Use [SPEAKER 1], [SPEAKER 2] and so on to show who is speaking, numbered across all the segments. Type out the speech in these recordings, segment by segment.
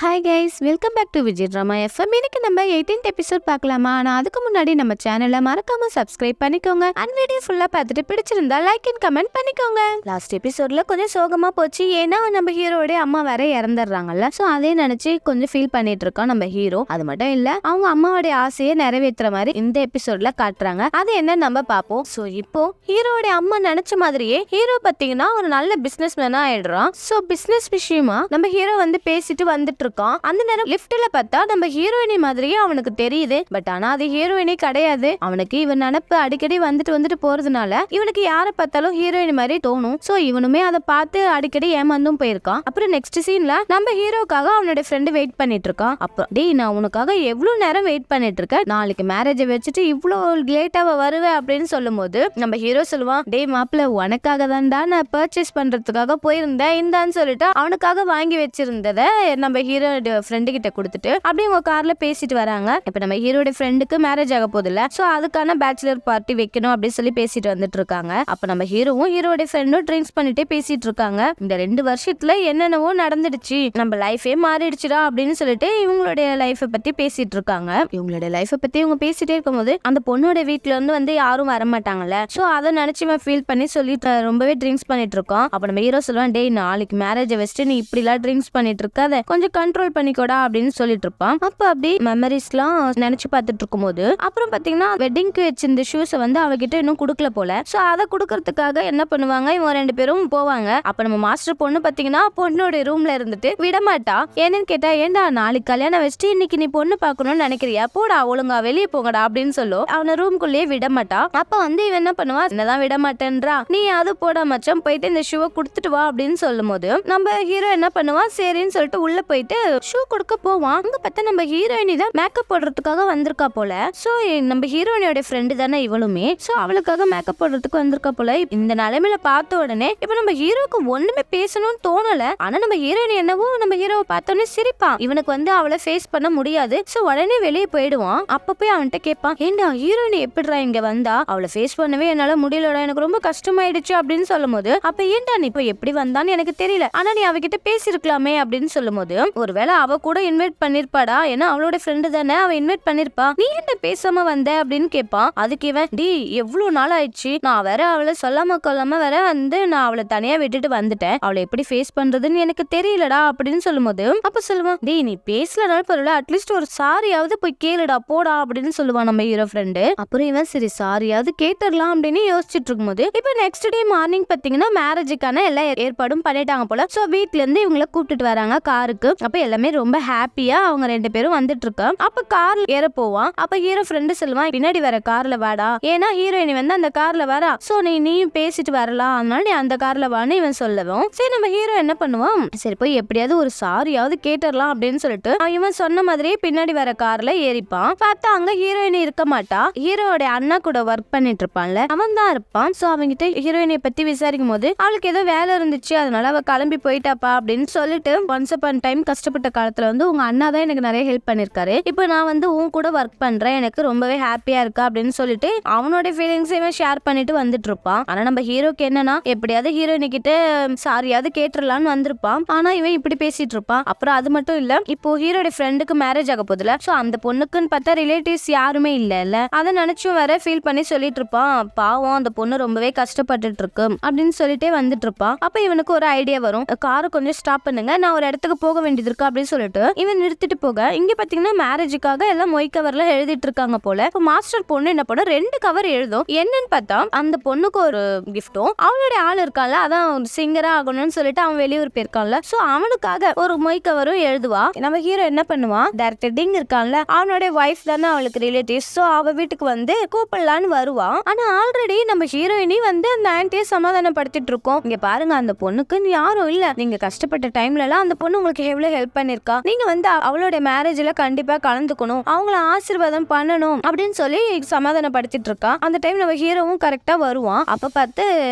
[SPEAKER 1] Hi guys, welcome back to Vijay drama FM. இன்னைக்கு நம்ம 18th episode பார்க்கலாமா? ஆனால் அதுக்கு முன்னாடி நம்ம சேனலை மறக்காம சப்ஸ்கிரைப் பண்ணிக்கோங்க. அண்ட் வீடியோ ஃபுல்லாக பார்த்துட்டு பிடிச்சிருந்தா லைக் அண்ட் கமெண்ட் பண்ணிக்கோங்க. லாஸ்ட் எபிசோட்ல கொஞ்சம் சோகமாக போச்சு. ஏன்னா நம்ம ஹீரோடைய அம்மா வேற இறந்துடுறாங்கல்ல. ஸோ அதே நினைச்சு கொஞ்சம் ஃபீல் பண்ணிட்டு இருக்கோம் நம்ம ஹீரோ. அது மட்டும் இல்ல, அவங்க அம்மாவோடைய ஆசையை நிறைவேற்றுற மாதிரி இந்த எபிசோட்ல காட்டுறாங்க. அது என்ன நம்ம பார்ப்போம். ஸோ இப்போ ஹீரோடைய அம்மா நினைச்ச மாதிரியே ஹீரோ பார்த்தீங்கன்னா ஒரு நல்ல பிசினஸ் மேனா ஆயிடுறான். ஸோ பிசினஸ் விஷயமா நம்ம ஹீரோ வந்து பேசிட்டு வந்துட்டு இருக்கான். அந்த நேரம் லிஃப்ட்ல பார்த்தா நம்ம ஹீரோயினி மாதிரியே அவனுக்கு தெரியுது. பட் ஆனா அது ஹீரோயினி கிடையாது. அவனுக்கு இவன் நினைப்பு அடிக்கடி வந்துட்டு போறதுனால இவனுக்கு யாரை பார்த்தாலும் ஹீரோயினி மாதிரி தோணும். சோ இவனுமே அதை பார்த்து அடிக்கடி ஏமாந்தும் போயிருக்கான். அப்புறம் நெக்ஸ்ட் சீன்ல நம்ம ஹீரோக்காக அவனோட ஃப்ரெண்டு வெயிட் பண்ணிட்டு இருக்கான். அப்ப டேய், நான் உனக்காக எவ்வளவு நேரம் வெயிட் பண்ணிட்டு இருக்கேன், நாளைக்கு மேரேஜை வச்சுட்டு இவ்வளவு லேட்டாவ வருவேன் அப்படின்னு சொல்லும் போது நம்ம ஹீரோ சொல்லுவான், டேய் மாப்பிள்ள, உனக்காக தான்டா நான் பர்ச்சேஸ் பண்றதுக்காக போயிருந்தேன் இந்தான்னு சொல்லிட்டு அவனுக்காக வாங்கி வச்சிருந்ததை நம்ம ஹீரோ ஃப்ரெண்டு கிட்ட கொடுத்துட்டு அப்படியே உங்க கார்ல பேசிட்டு வராங்க. இப்ப நம்ம ஹீரோட ஃப்ரெண்டுக்கு மேரேஜ் ஆக போதில்ல. சோ அதுக்கான பேச்சுலர் பார்ட்டி வைக்கணும் அப்படின்னு சொல்லி பேசிட்டு வந்துட்டு இருக்காங்க. அப்ப நம்ம ஹீரோவும் ஹீரோட ஃப்ரெண்டும் ட்ரிங்க்ஸ் பண்ணிட்டே பேசிட்டு இருக்காங்க. இந்த 2 வருஷத்துல என்னென்னவோ நடந்துடுச்சு, நம்ம லைஃபே மாறிடுச்சுடா அப்படின்னு சொல்லிட்டு இவங்களுடைய லைஃபை பத்தி பேசிட்டு இருக்காங்க. இவங்களுடைய லைஃபை பத்தி இவங்க பேசிட்டே இருக்கும்போது அந்த பொண்ணோட வீட்டுல வந்து யாரும் வரமாட்டாங்கல்ல. சோ அதை நினைச்சு இவன் ஃபீல் பண்ணி சொல்லிட்டு ரொம்பவே ட்ரிங்க்ஸ் பண்ணிட்டு இருக்கோம். அப்ப நம்ம ஹீரோ சொல்லுவான், டேய் நாளைக்கு மேரேஜை வச்சுட்டு நீ இப்படி எல்லாம் ட்ரிங்க்ஸ் பண்ணிட்டு இருக்காத, கொஞ்சம் கண்ட்ரோல் பண்ணிக்கோடா அப்படின்னு சொல்லிட்டு இருப்பான். அப்ப அப்படி மெமரிஸ்லாம் நினைச்சு பார்த்துட்டு இருக்கும்போது அப்புறம் பாத்தீங்கன்னா வெட்டிங்க்கு வச்சிருந்த ஷூஸை வந்து அவகிட்ட இன்னும் குடுக்கல போல. சோ அதை குடுக்கறதுக்காக என்ன பண்ணுவாங்க, இவங்க 2 பேரும் போவாங்க. அப்ப நம்ம மாஸ்டர் பொண்ணு பாத்தீங்கன்னா பொண்ணோட ரூம்ல இருந்துட்டு விடமாட்டா. ஏன்னு கேட்டா, ஏண்டா நாளைக்கு கல்யாணம் வச்சுட்டு இன்னைக்கு நீ பொண்ணு பாக்கணும்னு நினைக்கிறியா, போடா ஒழுங்கா வெளியே போங்கடா அப்படின்னு சொல்லும். அவன ரூம்குள்ளேயே விடமாட்டா. அப்ப வந்து இவன் என்ன பண்ணுவா, என்னதான் விட மாட்டேன்றா, நீ அது போட மச்சம் போயிட்டு இந்த ஷூவை குடுத்துட்டு வா அப்படின்னு சொல்லும் போது நம்ம ஹீரோ என்ன பண்ணுவா, சரின்னு சொல்லிட்டு உள்ள போயிட்டு ஷூ கொடுக்க போவான். அங்க பார்த்தா நம்ம ஹீரோயினி தான் மேக்கப் போடுறதுக்காக வந்திருக்கா போல. சோ நம்ம ஹீரோயினியோட ஃப்ரெண்டு தானே இவளுமே. சோ அவளுக்காக மேக்கப் போடுறதுக்கு வந்திருக்கா போல. இந்த நிலைமையில பார்த்த உடனே இப்ப நம்ம ஹீரோக்கு ஒண்ணுமே பேசணும்னு தோணல. ஆனா நம்ம ஹீரோயினி என்னவோ நம்ம ஹீரோவை பார்த்தோன்னே சிரிப்பான். இவனுக்கு வந்து அவளை ஃபேஸ் பண்ண முடியாது. சோ உடனே வெளியே போயிடுவான். அப்ப போய் அவன்கிட்ட கேட்பான், ஏண்டா ஹீரோயினி எப்படிடா இங்க வந்தா, அவளை ஃபேஸ் பண்ணவே என்னால முடியலடா, எனக்கு ரொம்ப கஷ்டமாயிடுச்சு அப்படின்னு சொல்லும் போது, அப்ப ஏண்டா நீ இப்ப எப்படி வந்தான்னு எனக்கு தெரியல, ஆனா நீ அவகிட்ட பேசிருக்கலாமே அப்படின்னு சொல்லும் போது, ஒருவேளை அவ கூட இன்வைட் பண்ணிருப்பாடா, ஏன்னா அவளோட ஃப்ரெண்டு தானே, அவ இன்வைட் பண்ணிருப்பா, நீ என்ன பேசாம வந்த அப்படின்னு கேட்பான். அதுக்கு இவன், டி எவ்வளவு நாள் ஆயிடுச்சு, நான் வேற அவளை சொல்லாம கொள்ளாம வேற வந்து நான் அவளை தனியா விட்டுட்டு வந்துட்டேன், அவளை எப்படி ஃபேஸ் பண்றதுன்னு எனக்கு தெரியலடா அப்படின்னு சொல்லும் போது அப்ப சொல்லுவான், டி நீ பேசலனாலும் பரவாயில்ல, அட்லீஸ்ட் ஒரு சாரியாவது போய் கேளுடா போடா அப்படின்னு சொல்லுவான் நம்ம ஹீரோ ஃப்ரெண்டு. அப்புறம் இவன் சரி சாரியாவது கேட்டுடலாம் அப்படின்னு யோசிச்சுட்டு இருக்கும்போது இப்ப நெக்ஸ்ட் டே மார்னிங் பாத்தீங்கன்னா மேரேஜுக்கான எல்லா ஏற்பாடும் பண்ணிட்டாங்க போல. சோ வீட்ல இருந்து இவங்களை கூப்பிட்டுட்டு வராங்க காருக்கு. அப்ப எல்லாமே ரொம்ப ஹாப்பியா அவங்க 2 பேரும் வந்துட்டு இருக்கோம். அப்ப கார்ல ஏற போவான். அப்ப ஹீரோ ஃப்ரெண்டு சொல்லுவான், பின்னாடி வர கார்ல வாடா, ஏன்னா ஹீரோயினி வந்து அந்த கார்ல வரா, சோ நீயும் பேசிட்டு வரலாம், அதனால நீ அந்த கார்ல வான்னு இவன் சொல்லவும் சரி நம்ம ஹீரோ என்ன பண்ணுவான், சரி போய் எப்படியாவது ஒரு சாரியாவது கேட்டுடலாம் அப்படின்னு சொல்லிட்டு இவன் சொன்ன மாதிரியே பின்னாடி வர கார்ல ஏறிப்பான். பார்த்தா அங்க ஹீரோயினி இருக்க மாட்டா. ஹீரோட அண்ணா கூட ஒர்க் பண்ணிட்டு இருப்பான்ல, அவன் தான் இருப்பான். சோ அவங்கிட்ட ஹீரோயினை பத்தி விசாரிக்கும் போது அவளுக்கு ஏதோ வேலை இருந்துச்சு, அதனால அவ கிளம்பி போயிட்டாப்பா அப்படின்னு சொல்லிட்டு, ஒன்ஸ் அப்பான் டைம் கஷ்டப்பட்ட காலத்துல வந்து உங்க அண்ணா தான் எனக்கு நிறைய ஹெல்ப் பண்ணிருக்காரு, இப்போ நான் வந்து உன் கூட ஒர்க் பண்றேன், எனக்கு ரொம்பவே ஹாப்பியா இருக்கா அப்படின்னு சொல்லிட்டு அவனோட ஃபீலிங்ஸ் இவன் ஷேர் பண்ணிட்டு வந்துட்டு இருப்பான். ஆனா நம்ம ஹீரோக்கு என்னன்னா, எப்படியாவது ஹீரோயினி கிட்ட சாரியாவது கேட்டுடலான்னு வந்திருப்பான். ஆனா இவன் இப்படி பேசிட்டு இருப்பான். அப்புறம் அது மட்டும் இல்ல, இப்போ ஹீரோட ஃப்ரெண்டுக்கு மேரேஜ் ஆக போதுல, சோ அந்த பொண்ணுக்குன்னு பார்த்தா ரிலேட்டிவ்ஸ் யாருமே இல்ல, அதை நினைச்சும் வேற ஃபீல் பண்ணி சொல்லிட்டு இருப்பான். பாவம் அந்த பொண்ணு ரொம்பவே கஷ்டப்பட்டுட்டு இருக்கு அப்படின்னு சொல்லிட்டே வந்துட்டு இருப்பான். அப்ப இவனுக்கு ஒரு ஐடியா வரும், காரை கொஞ்சம் ஸ்டாப் பண்ணுங்க, நான் ஒரு இடத்துக்கு போக வேண்டியது இருக்கு அப்படின்னு சொல்லிட்டு இவன் நிறுத்திட்டு போக, இங்க பாத்தீங்கன்னா மேரேஜுக்காக எல்லாம் மொய் கவர்ல எழுதிட்டு இருக்காங்க போல. இப்ப மாஸ்டர் பொண்ணு என்ன பண்ண 2 கவர் எழுதும். என்னன்னு பார்த்தா அந்த பொண்ணுக்கு ஒரு கிஃப்டும், அவளுடைய ஆள் இருக்கான்ல, அதான் சிங்கரா ஆகணும்னு சொல்லிட்டு அவன் வெளியூர் போயிருக்கான்ல, சோ அவனுக்காக ஒரு மொய் கவரும் எழுதுவா. நம்ம ஹீரோ என்ன பண்ணுவான், டைரக்டர் டிங் இருக்கான்ல, அவனுடைய வைஃப் தானே அவளுக்கு ரிலேட்டிவ், சோ அவ வீட்டுக்கு வந்து கூப்பிடலான்னு வருவான். ஆனா ஆல்ரெடி நம்ம ஹீரோயினி வந்து அந்த ஆன்ட்டியை சமாதானப்படுத்திட்டு இருக்கோம், இங்க பாருங்க அந்த பொண்ணுக்கு யாரும் இல்ல, நீங்க கஷ்டப்பட்ட டைம்ல எல்லாம் அந்த பொண்ணு உங்களுக்கு எவ்வளவு ஹெல்ப் பண்ணிருக்கா, நீங்க வந்து அவளோட மேரேஜ்ல கண்டிப்பா கலந்துக்கணும், அவங்கள ஆசீர்வாதம் பண்ணணும் அப்படின்னு சொல்லி சமாதானப்படுத்திட்டு இருக்கா. அந்த டைம் நம்ம ஹீரோவும் கரெக்டா வருவான். அப்ப பார்த்து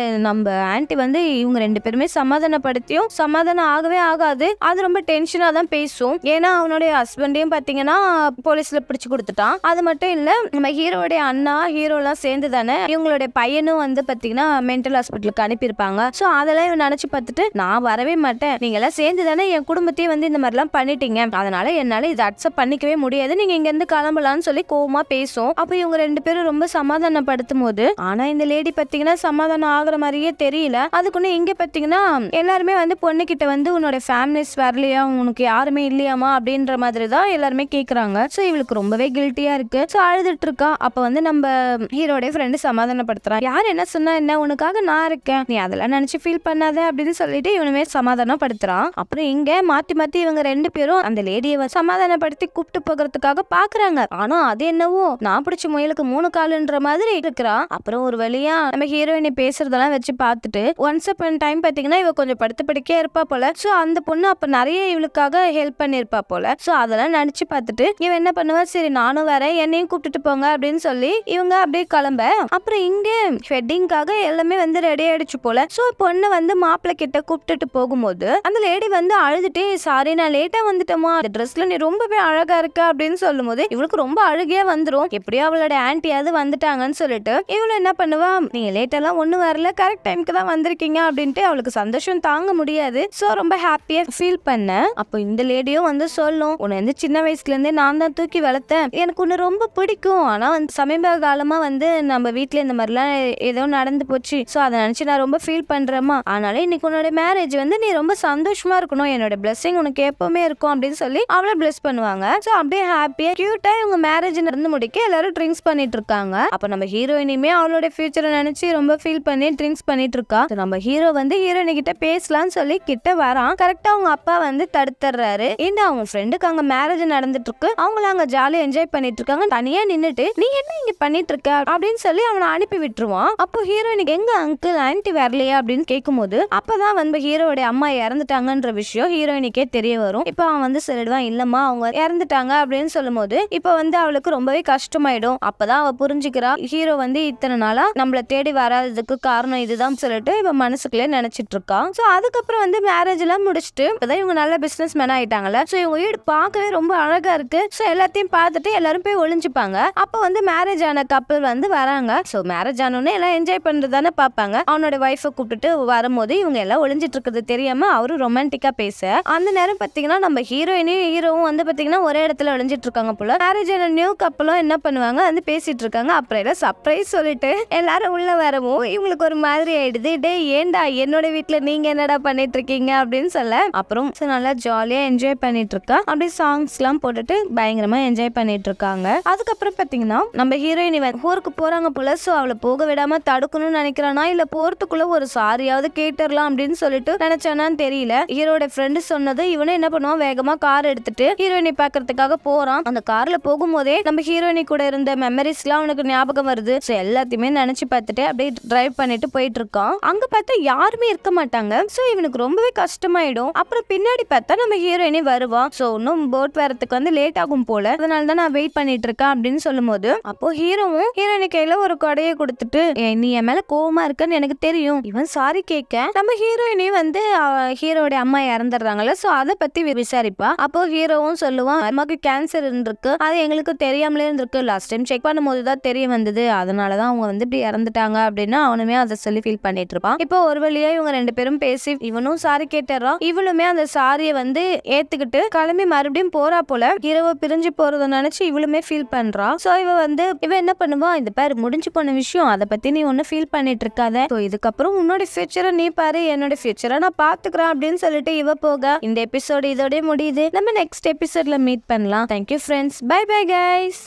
[SPEAKER 1] நம்ம ஆன்ட்டி வந்து இவங்க 2 பேருமே சமாதானப்படுத்தியும் சமாதானம் ஆகவே ஆகாது, அது ரொம்ப டென்ஷனா தான் பேசும். ஏன்னா அவனுடைய ஹஸ்பண்டையும் பாத்தீங்கன்னா போலீஸ்ல பிடிச்சு கொடுத்துட்டான். அது மட்டும் இல்ல, நம்ம ஹீரோடைய அண்ணா ஹீரோலாம் சேர்ந்து தானே இவங்களுடைய பையனும் வந்து பாத்தீங்கன்னா மென்டல் ஹாஸ்பிட்டலுக்கு அனுப்பியிருப்பாங்க. சோ அதெல்லாம் இவன் நினைச்சு பார்த்துட்டு, நான் வரவே மாட்டேன், நீங்க எல்லாம் சேர்ந்து தானே என் குடும்பத்தையே வந்து இந்த இந்த மாதிரிலாம் பண்ணிட்டீங்க, அதனால என்னால இதை அக்செப்ட் பண்ணிக்கவே முடியாது, நீங்க இங்க இருந்து கிளம்பலாம்னு சொல்லி கோவமா பேசும். அப்ப இவங்க 2 பேரும் ரொம்ப சமாதானப்படுத்தும் போது ஆனா இந்த லேடி பாத்தீங்கன்னா சமாதானம் ஆகுற மாதிரியே தெரியல. அதுக்குன்னு இங்க பாத்தீங்கன்னா எல்லாருமே வந்து பொண்ணு கிட்ட வந்து உன்னோட ஃபேமிலிஸ் வரலையா, உனக்கு யாருமே இல்லையாமா அப்படின்ற மாதிரி தான் எல்லாருமே கேக்குறாங்க. சோ இவளுக்கு ரொம்பவே கில்ட்டியா இருக்கு. சோ அழுதுட்டு இருக்கா. அப்ப வந்து நம்ம ஹீரோட ஃப்ரெண்டு சமாதானப்படுத்துறான். யார் என்ன சொன்னா என்ன, உனக்காக நான் இருக்கேன், நீ அதெல்லாம் நினைச்சு ஃபீல் பண்ணாத அப்படின்னு சொல்லிட்டு இவனுமே சமாதானப்படுத்துறான். அப்புறம் இங்க மாத்தி மாத்தி இவங்க 2 பேரும் அந்த லேடியை சமாதானப்படுத்தி கூப்பிட்டு போகிறதுக்காக பாக்குறாங்க. ஆனா அது என்னவோ நான் பிடிச்ச முயலுக்கு 3 காலுன்ற மாதிரி இருக்கிறா. அப்புறம் ஒரு வழியா நம்ம ஹீரோயினை பேசுறதெல்லாம் வச்சு பார்த்துட்டு ஒன்ஸ் அப்பான் டைம் பாத்தீங்கன்னா இவ கொஞ்சம் படுத்து படுக்கே இருப்பா போல. சோ அந்த பொண்ணு அப்ப நிறைய இவளுக்காக ஹெல்ப் பண்ணிருப்பா போல. சோ அதெல்லாம் நினைச்சு பார்த்துட்டு இவன் என்ன பண்ணுவா, சரி நானும் வரேன், என்னையும் கூப்பிட்டுட்டு போங்க அப்படின்னு சொல்லி இவங்க அப்படியே கிளம்ப. அப்புறம் இங்க வெட்டிங்காக எல்லாமே வந்து ரெடி ஆயிடுச்சு போல. சோ பொண்ணு வந்து மாப்பிள்ளை கிட்ட கூப்பிட்டுட்டு போகும்போது அந்த லேடி வந்து அழுதுட்டே, சாரி நான் லேட்டா வந்துட்டோமா, இந்த ட்ரெஸ்ல நீ ரொம்பவே அழகா இருக்க அப்படின்னு சொல்லும் போது இவளுக்கு ரொம்ப அழுகையா வந்துரும். எப்படியோ அவளோட ஆன்ட்டியாவது வந்துட்டாங்கன்னு சொல்லிட்டு இவளு என்ன பண்ணுவா, நீங்க லேட்டெல்லாம் ஒண்ணு வரல, கரெக்ட் டைம்க்கு தான் வந்திருக்கீங்க அப்படின்ட்டு அவளுக்கு சந்தோஷம் தாங்க முடியாது. சோ ரொம்ப ஹாப்பியா ஃபீல் பண்ண. அப்போ இந்த லேடியும் வந்து சொல்லும், உன்னை வந்து சின்ன வயசுல இருந்தே நான் தான் தூக்கி வளர்த்தேன், எனக்கு உன்னை ரொம்ப பிடிக்கும், ஆனா வந்து சமீப காலமா வந்து நம்ம வீட்டுல இந்த மாதிரிலாம் ஏதோ நடந்து போச்சு, சோ அதை நினைச்சு நான் ரொம்ப ஃபீல் பண்றேமா, அதனால இன்னைக்கு உன்னோட மேரேஜ் வந்து நீ ரொம்ப சந்தோஷமா இருக்கணும், என்னோட பிளெஸிங் உனக்கு எப்பவுமே இருக்கும் அப்படின்னு சொல்லி அவளை பிளெஸ் பண்ணுவாங்க. சோ அப்படியே ஹாப்பியா கியூட்டா இவங்க மேரேஜ் நடந்து முடிக்க எல்லாரும் ட்ரிங்க்ஸ் பண்ணிட்டு இருக்காங்க. அப்ப நம்ம ஹீரோயினுமே அவளோட ஃபியூச்சரை நினைச்சு ரொம்ப ஃபீல் பண்ணி ட்ரிங்க்ஸ் பண்ணிட்டு இருக்கா. நம்ம ஹீரோ வந்து ஹீரோயினி கிட்ட பேசலாம்னு சொல்லி கிட்ட வரான். கரெக்டா அவங்க அப்பா வந்து தடுத்துறாரு. ஏன்னா அவங்க ஃப்ரெண்டுக்கு அங்க மேரேஜ் நடந்துட்டு இருக்கு, அவங்கள அங்க ஜாலியா என்ஜாய் பண்ணிட்டு இருக்காங்க, தனியா நின்னுட்டு நீ என்ன இங்க பண்ணிட்டு இருக்க அப்படின்னு சொல்லி அவனை அனுப்பி விட்டுருவான். அப்போ ஹீரோயினுக்கு எங்க அங்கிள் ஆன்ட்டி வரலையா அப்படின்னு கேட்கும்போது அப்பதான் வந்து ஹீரோட அம்மா இறந்துட்டாங்கன்ற விஷயம் ஹீரோயினுக்கே தெரிய வரும். இப்ப அவன் வந்து சொல்லிடுவான், இல்லம்மா அவங்க இறந்துட்டாங்க அப்படின்னு சொல்லும் போது இப்ப வந்து அவளுக்கு ரொம்பவே கஷ்டமாயிடும். அப்பதான் அவ புரிஞ்சுக்கிறா, ஹீரோ வந்து இத்தனை நாளா நம்மள தேடி வராததுக்கு காரணம் இதுதான் சொல்லிட்டு இவ மனசுக்குள்ளே நினைச்சிட்டு இருக்கா. சோ அதுக்கப்புறம் வந்து மேரேஜ் எல்லாம் முடிச்சுட்டு இப்பதான் இவங்க நல்ல பிசினஸ் மேன் ஆயிட்டாங்கல்ல. சோ இவங்க வீடு பார்க்கவே ரொம்ப அழகா இருக்கு. சோ எல்லாத்தையும் பார்த்துட்டு எல்லாரும் போய் ஒளிஞ்சுப்பாங்க. அப்ப வந்து மேரேஜ் ஆன கப்பல் வந்து வராங்க. சோ மேரேஜ் ஆனோடனே எல்லாம் என்ஜாய் பண்றதானே பாப்பாங்க. அவனோட ஒய்ஃபை கூப்பிட்டுட்டு வரும்போது இவங்க எல்லாம் ஒளிஞ்சிட்டு இருக்கிறது தெரியாம அவரு ரொமான்டிக்கா பேச, அந்த நேரம் பாத்தீங்கன்னா நம்ம ஹீரோயினையும் ஹீரோவும் வந்து பாத்தீங்கன்னா ஒரே இடத்துல ஒளிஞ்சிட்டு இருக்காங்க போல. மேரேஜ் ஆன நியூ கப்பலும் என்ன பண்ணுவாங்க வந்து பேசிட்டு இருக்காங்க. அப்புறம் எல்லாம் சர்ப்ரைஸ் சொல்லிட்டு எல்லாரும் உள்ள வரவும் இவங்களுக்கு ஒரு மாதிரி ஆயிடுது. டே ஏண்டா என்னோட வீட்டுல நீங்க என்னடா பண்ணிட்டு இருக்கீங்க அப்படின்னு சொல்ல, அப்புறம் நல்லா ஜாலியா என்ஜாய் பண்ணிட்டு இருக்கா. அப்படியே சாங்ஸ் எல்லாம் போட்டுட்டு பயங்கரமா என்ஜாய் பண்ணிட்டு இருக்காங்க. அதுக்கப்புறம் பாத்தீங்கன்னா நம்ம ஹீரோயினி ஊருக்கு போறாங்க போல. சோ அவளை போக விடாம தடுக்கணும்னு நினைக்கிறானா இல்ல போறதுக்குள்ள ஒரு சாரியாவது கேட்டுடலாம் அப்படின்னு சொல்லிட்டு நினைச்சானான்னு தெரியல. ஹீரோட ஃப்ரெண்டு சொன்னது இவனே என்ன பண்ணுவான், வேகமா கார் எடுத்துட்டு ஹீரோயினி பாக்குறதுக்காக போறான். அந்த கார்ல போகும்போதே நம்ம ஹீரோயினி கூட இருந்த மெமரிஸ் எல்லாம் அவனுக்கு ஞாபகம் வருது. சோ எல்லாத்தையுமே நினைச்சு பார்த்துட்டு அப்படியே டிரைவ் பண்ணிட்டு போயிட்டு இருக்கான். அங்க பார்த்தா யாருமே இருக்க மாட்டாங்க. சோ இவனுக்கு ரொம்பவே கஷ்டமாயிடும். அப்புறம் பின்னாடி பார்த்தா நம்ம ஹீரோயினி வருவான். சோ இன்னும் போட் வரதுக்கு வந்து லேட் ஆகும் போல, அதனால தான் நான் வெயிட் பண்ணிட்டு இருக்கேன் அப்படின்னு சொல்லும் போது அப்போ ஹீரோவும் ஹீரோயினி கையில ஒரு கொடையை கொடுத்துட்டு, நீ என் மேல கோவமா இருக்கன்னு எனக்கு தெரியும், இவன் சாரி கேட்க நம்ம ஹீரோயினி வந்து ஹீரோட அம்மா இறந்துடுறாங்கல்ல. சோ அதை பத்தி விசாரிப்பா. அப்போ ஹீரோவும் சொல்லுவான், அம்மாக்கு கேன்சர் இருக்கு, அது எங்களுக்கு தெரியாமலே இருந்திருக்கு, லாஸ்ட் டைம் செக் பண்ணும்போது தான் தெரிய வந்தது, அதனாலதான் அவங்க வந்து இப்படி இறந்துட்டாங்க அப்படின்னு அவனுமே அதை சொல்லி ஃபீல் பண்ணிட்டு இருப்பான். இப்போ ஒரு வழியா இவங்க 2 பேரும் பேசி இவனும் சாரி கேட்டுறான். இவளுமே அந்த சாரியை வந்து ஏத்துக்கிட்டு கிளம்பி மறுபடியும் போறா போல. ஹீரோவை பிரிஞ்சு போறத நினைச்சு இவளுமே ஃபீல் பண்றா. சோ இவ என்ன பண்ணுவா, இந்த பேர் முடிஞ்சு போன விஷயம், அதை பத்தி நீ ஒன்னும் ஃபீல் பண்ணிட்டு இருக்காத, இதுக்கப்புறம் உன்னோட ஃபியூச்சரை நீ பாரு, என்னோட ஃபியூச்சரை நான் பாத்துக்கிறேன் அப்படின்னு சொல்லிட்டு இவ போக இந்த எபிசோடு இதோட முடியுது. நம்ம நெக்ஸ்ட் எபிசோட்ல மீட் பண்ணலாம். Thank you friends, bye bye guys.